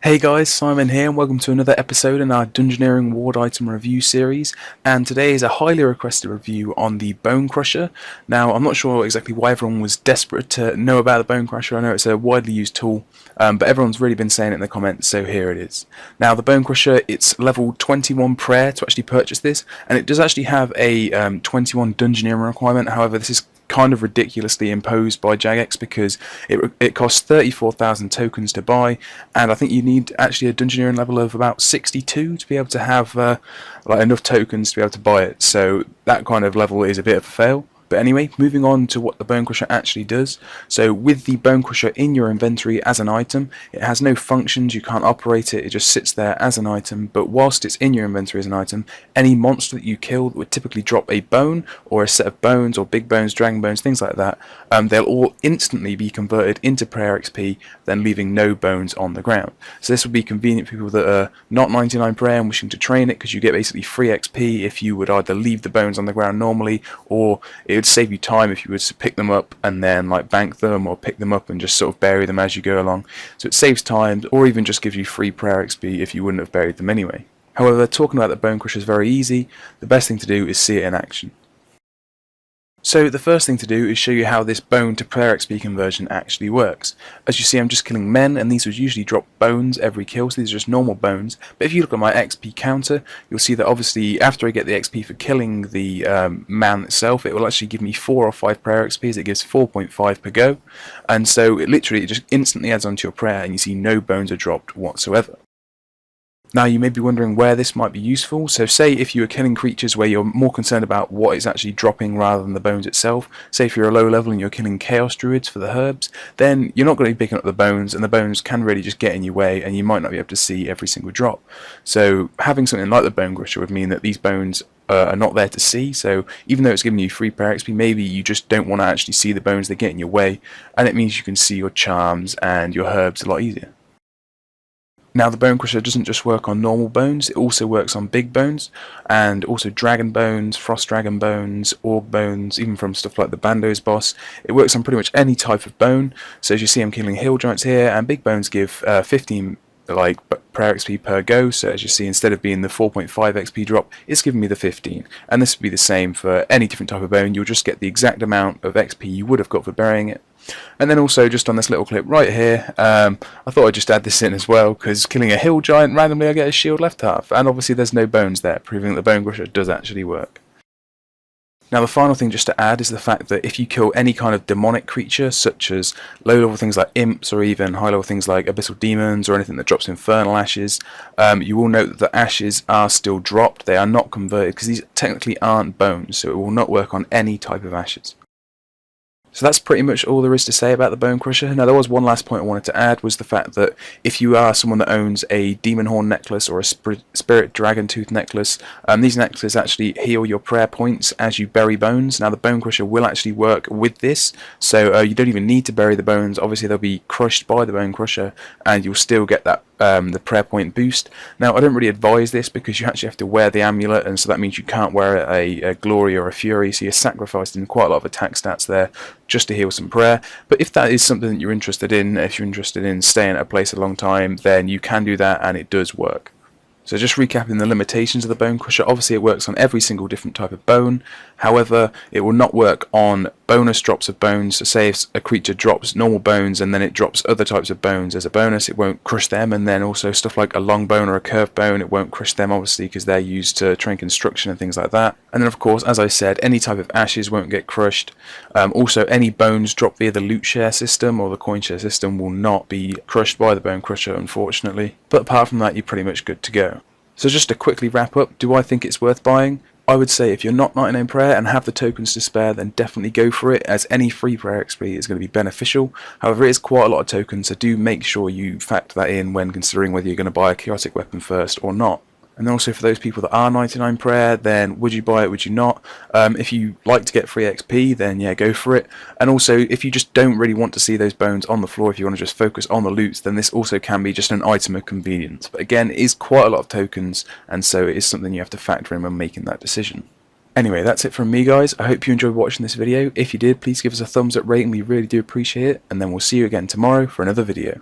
Hey guys, Simon here and welcome to another episode in our Dungeoneering Ward Item Review series, and today is a highly requested review on the Bonecrusher. Now I'm not sure exactly why everyone was desperate to know about the Bonecrusher. I know it's a widely used tool, but everyone's really been saying it in the comments, so here it is. Now the Bonecrusher, it's level 21 prayer to actually purchase this, and it does actually have a 21 Dungeoneering requirement. However, this is kind of ridiculously imposed by Jagex because it costs 34,000 tokens to buy, and I think you need actually a Dungeoneering level of about 62 to be able to have like enough tokens to be able to buy it. So that kind of level is a bit of a fail. But anyway, moving on to what the Bonecrusher actually does. So with the Bonecrusher in your inventory as an item, it has no functions, you can't operate it, it just sits there as an item. But whilst it's in your inventory as an item, any monster that you kill would typically drop a bone or a set of bones or big bones, dragon bones, things like that. They'll all instantly be converted into prayer XP, then leaving no bones on the ground. So this would be convenient for people that are not 99 prayer and wishing to train it, because you get basically free XP if you would either leave the bones on the ground normally, or it would save you time if you were to pick them up and then like bank them, or pick them up and just sort of bury them as you go along. So it saves time, or even just gives you free prayer XP if you wouldn't have buried them anyway. However, talking about the Bonecrusher is very easy. The best thing to do is see it in action. So the first thing to do is show you how this bone to prayer XP conversion actually works. As you see, I'm just killing men, and these would usually drop bones every kill, so these are just normal bones. But if you look at my XP counter, you'll see that obviously after I get the XP for killing the man itself, it will actually give me 4 or 5 prayer XPs. It gives 4.5 per go, and so it just instantly adds onto your prayer, and you see no bones are dropped whatsoever. Now you may be wondering where this might be useful. So say if you are killing creatures where you're more concerned about what is actually dropping rather than the bones itself, say if you're a low level and you're killing chaos druids for the herbs, then you're not going to be picking up the bones, and the bones can really just get in your way and you might not be able to see every single drop. So having something like the Bonecrusher would mean that these bones are not there to see, so even though it's giving you free prayer XP, maybe you just don't want to actually see the bones, they get in your way, and it means you can see your charms and your herbs a lot easier. Now the Bonecrusher doesn't just work on normal bones, it also works on big bones, and also dragon bones, frost dragon bones, orc bones, even from stuff like the Bando's boss. It works on pretty much any type of bone. So as you see, I'm killing hill giants here, and big bones give 15 prayer XP per go. So as you see, instead of being the 4.5 XP drop, it's giving me the 15, and this would be the same for any different type of bone. You'll just get the exact amount of XP you would have got for burying it. And then also just on this little clip right here, I thought I'd just add this in as well, because killing a hill giant, randomly I get a shield left half, and obviously there's no bones there, proving that the Bonecrusher does actually work. Now the final thing just to add is the fact that if you kill any kind of demonic creature, such as low level things like imps, or even high level things like abyssal demons, or anything that drops infernal ashes, you will note that the ashes are still dropped. They are not converted, because these technically aren't bones, so it will not work on any type of ashes. So that's pretty much all there is to say about the Bonecrusher. Now there was one last point I wanted to add, was the fact that if you are someone that owns a demon horn necklace or a spirit dragon tooth necklace, these necklaces actually heal your prayer points as you bury bones. Now the Bonecrusher will actually work with this, so you don't even need to bury the bones. Obviously they'll be crushed by the Bonecrusher, and you'll still get that the prayer point boost. Now I don't really advise this, because you actually have to wear the amulet, and so that means you can't wear a glory or a fury, so you're sacrificing quite a lot of attack stats there just to heal some prayer. But if that is something that you're interested in, if you're interested in staying at a place a long time, then you can do that, and it does work. So just recapping the limitations of the Bonecrusher, obviously it works on every single different type of bone. However, it will not work on bonus drops of bones. So say if a creature drops normal bones and then it drops other types of bones as a bonus, it won't crush them. And then also stuff like a long bone or a curved bone, it won't crush them, obviously, because they're used to train construction and things like that. And then of course, as I said, any type of ashes won't get crushed. Also any bones dropped via the loot share system or the coin share system will not be crushed by the Bonecrusher, unfortunately. But apart from that, you're pretty much good to go. So just to quickly wrap up, do I think it's worth buying? I would say if you're not 99 prayer and have the tokens to spare, then definitely go for it, as any free prayer XP is going to be beneficial. However, it is quite a lot of tokens, so do make sure you factor that in when considering whether you're going to buy a chaotic weapon first or not. And also for those people that are 99 prayer, then would you buy it, would you not? If you like to get free XP, then yeah, go for it. And also, if you just don't really want to see those bones on the floor, if you want to just focus on the loots, then this also can be just an item of convenience. But again, it is quite a lot of tokens, and so it is something you have to factor in when making that decision. Anyway, that's it from me, guys. I hope you enjoyed watching this video. If you did, please give us a thumbs up rating, we really do appreciate it. And then we'll see you again tomorrow for another video.